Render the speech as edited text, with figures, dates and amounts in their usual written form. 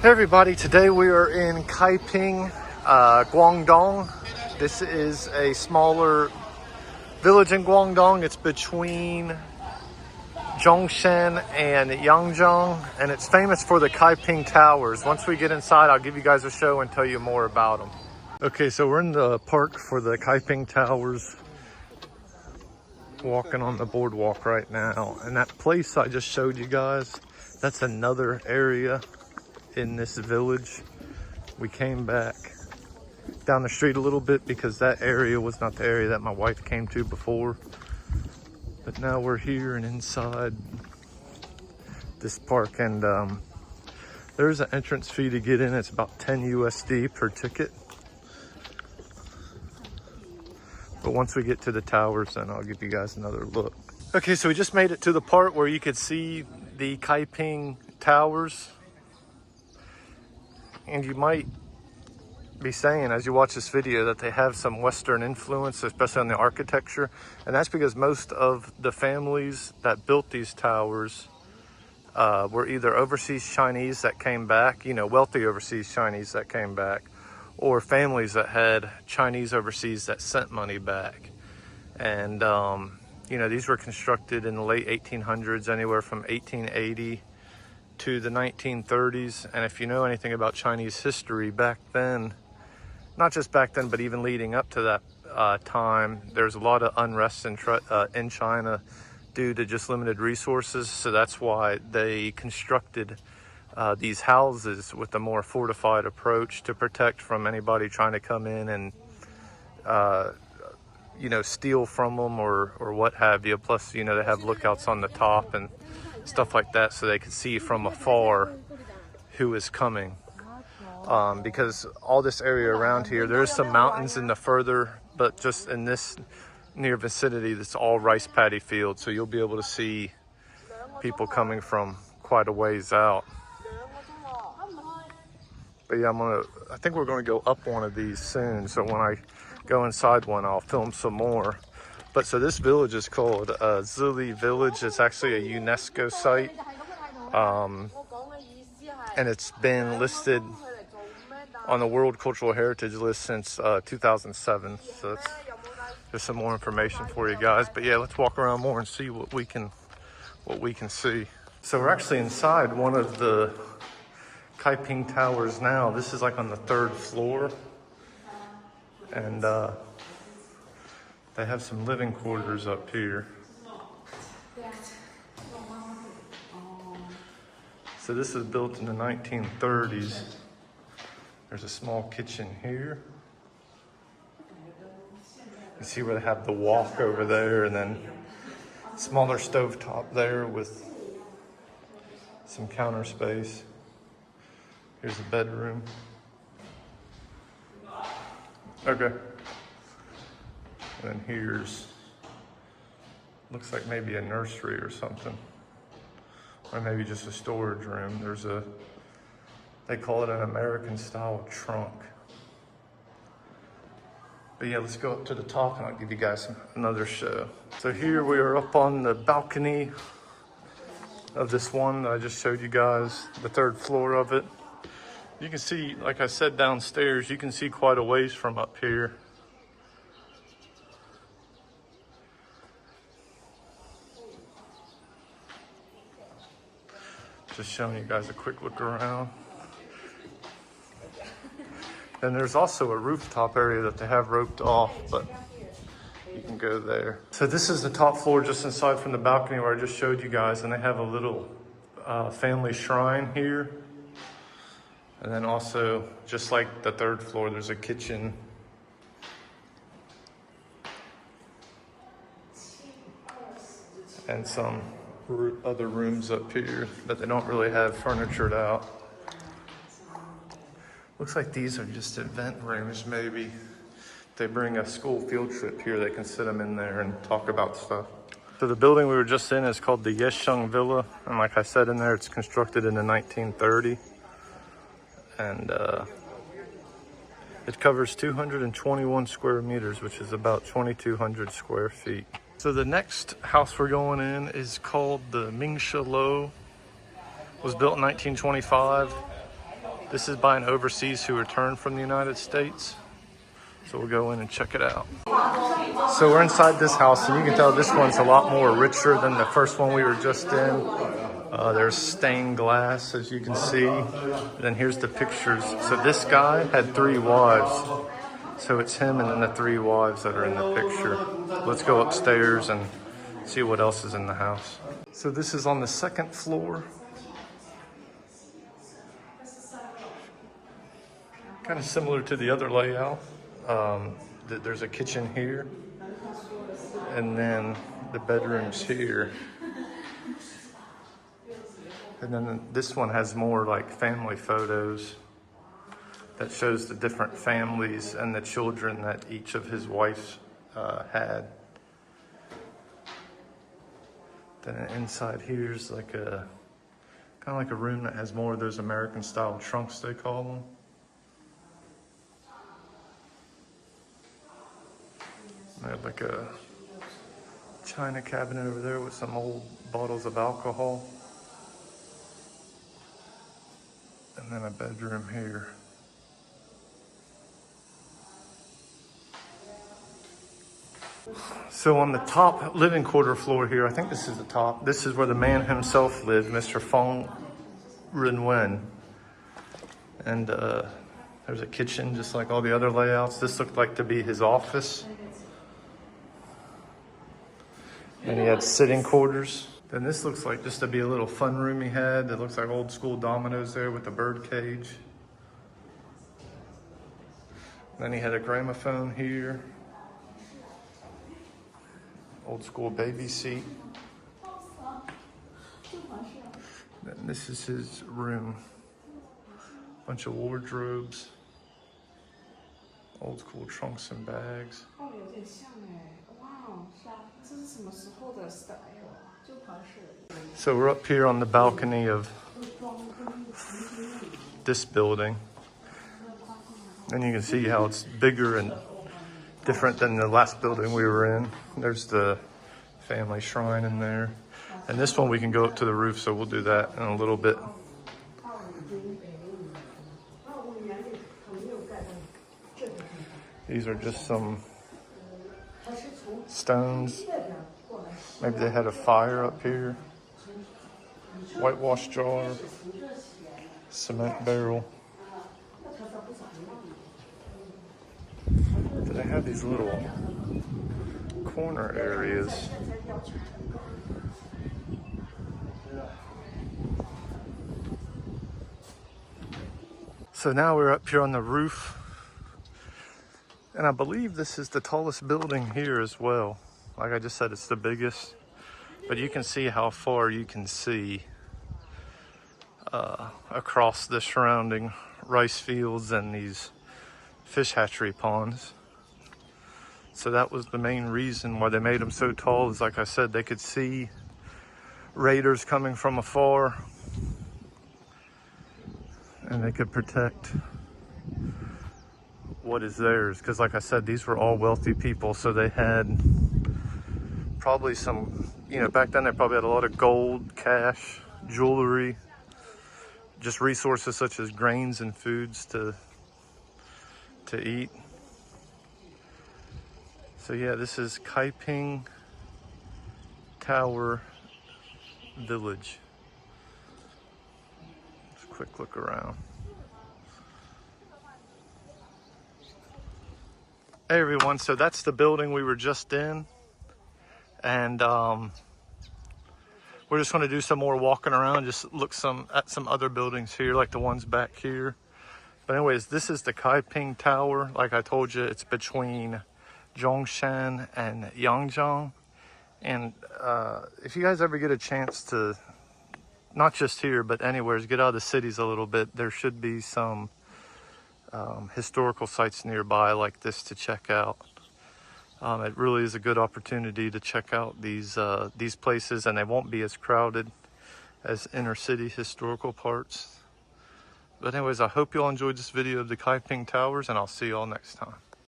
Hey everybody, today we are in Kaiping, Guangdong. This is a smaller village in Guangdong. It's between Zhongshan and Yangzhou, and it's famous for the Kaiping Towers. Once we get inside, I'll give you guys a show and tell you more about them. Okay, so we're in the park for the Kaiping Towers. Walking on the boardwalk right now, and that place I just showed you guys, that's another area in this village. We came back down the street a little bit because that area was not the area that my wife came to before, but now we're here and inside this park, and there's an entrance fee to get in. It's about 10 USD per ticket, but once we get to the towers, then I'll give you guys another look. Okay, so we just made it to the part where you could see the Kaiping Towers. And you might be saying as you watch this video that they have some Western influence, especially on the architecture. And that's because most of the families that built these towers were either overseas Chinese that came back, you know, wealthy overseas Chinese that came back, or families that had Chinese overseas that sent money back. And, you know, these were constructed in the late 1800s, anywhere from 1880 to the 1930s. And if you know anything about Chinese history back then, not just back then, but even leading up to that time, there's a lot of unrest in China due to just limited resources. So that's why they constructed these houses with a more fortified approach to protect from anybody trying to come in and you know, steal from them or what have you. Plus, you know, they have lookouts on the top and stuff like that, so they could see from afar who is coming. Because all this area around here, there's some mountains in the further, but just in this near vicinity, that's all rice paddy fields. So you'll be able to see people coming from quite a ways out. But yeah, I think we're gonna go up one of these soon. So when I go inside one, I'll film some more. But so this village is called Zili Village. It's actually a UNESCO site. And it's been listed on the World Cultural Heritage List since 2007. So that's just some more information for you guys. But yeah, let's walk around more and see what we can see. So we're actually inside one of the Kaiping Towers now. This is like on the 3rd floor. And they have some living quarters up here. So this is built in the 1930s. There's a small kitchen here. You see where they have the wok over there, and then smaller stovetop there with some counter space. Here's a bedroom. Okay. And here's, looks like maybe a nursery or something, or maybe just a storage room. There's they call it an American style trunk. But yeah, let's go up to the top and I'll give you guys another show. So here we are up on the balcony of this one that I just showed you guys, the 3rd floor of it. You can see, like I said, downstairs, you can see quite a ways from up here. Just showing you guys a quick look around. And there's also a rooftop area that they have roped off, but you can go there. So this is the top floor just inside from the balcony where I just showed you guys, and they have a little family shrine here. And then also, just like the 3rd floor, there's a kitchen. And some other rooms up here, but they don't really have furnitured out. Looks like these are just event rooms, maybe. If they bring a school field trip here, they can sit them in there and talk about stuff. So the building we were just in is called the Yesheng Villa. And like I said in there, it's constructed in the 1930s. And it covers 221 square meters, which is about 2,200 square feet. So the next house we're going in is called the Mingsha Lo. It was built in 1925. This is by an overseas who returned from the United States. So we'll go in and check it out. So we're inside this house, and you can tell this one's a lot more richer than the first one we were just in. There's stained glass, as you can see. And then here's the pictures. So this guy had 3 wives. So it's him and then the 3 wives that are in the picture. Let's go upstairs and see what else is in the house. So this is on the 2nd floor. Kind of similar to the other layout. There's a kitchen here, and then the bedrooms here. And then this one has more like family photos that shows the different families and the children that each of his wives had. Then inside here's like a kind of like a room that has more of those American style trunks, they call them. I have like a china cabinet over there with some old bottles of alcohol. And then a bedroom here. So on the top living quarter floor here, I think this is the top. This is where the man himself lived, Mr. Feng Ren. And there's a kitchen just like all the other layouts. This looked like to be his office. And he had sitting quarters. Then this looks like just to be a little fun room he had. It looks like old school dominoes there with the bird cage. Then he had a gramophone here. Old school baby seat. Then this is his room. Bunch of wardrobes. Old school trunks and bags. So we're up here on the balcony of this building, and you can see how it's bigger and different than the last building we were in. There's the family shrine in there, and this one we can go up to the roof, so we'll do that in a little bit. These are just some stones. Maybe they had a fire up here. Whitewash jar. Cement barrel. But they have these little corner areas. So now we're up here on the roof. And I believe this is the tallest building here as well. Like I just said, it's the biggest. But you can see how far you can see across the surrounding rice fields and these fish hatchery ponds. So that was the main reason why they made them so tall, is like I said, they could see raiders coming from afar and they could protect what is theirs. Because like I said, these were all wealthy people, so they had probably some, you know, back then they probably had a lot of gold, cash, jewelry, just resources such as grains and foods to eat. So yeah, this is Kaiping Tower Village. Just a quick look around. Hey everyone, so that's the building we were just in. And we're just going to do some more walking around, just look at some other buildings here, like the ones back here. But anyways, this is the Kaiping Tower. Like I told you, it's between Zhongshan and Yangzheng. And if you guys ever get a chance to, not just here, but anywhere, get out of the cities a little bit, there should be some historical sites nearby like this to check out. It really is a good opportunity to check out these places, and they won't be as crowded as inner city historical parts. But anyways, I hope you all enjoyed this video of the Kaiping Towers, and I'll see you all next time.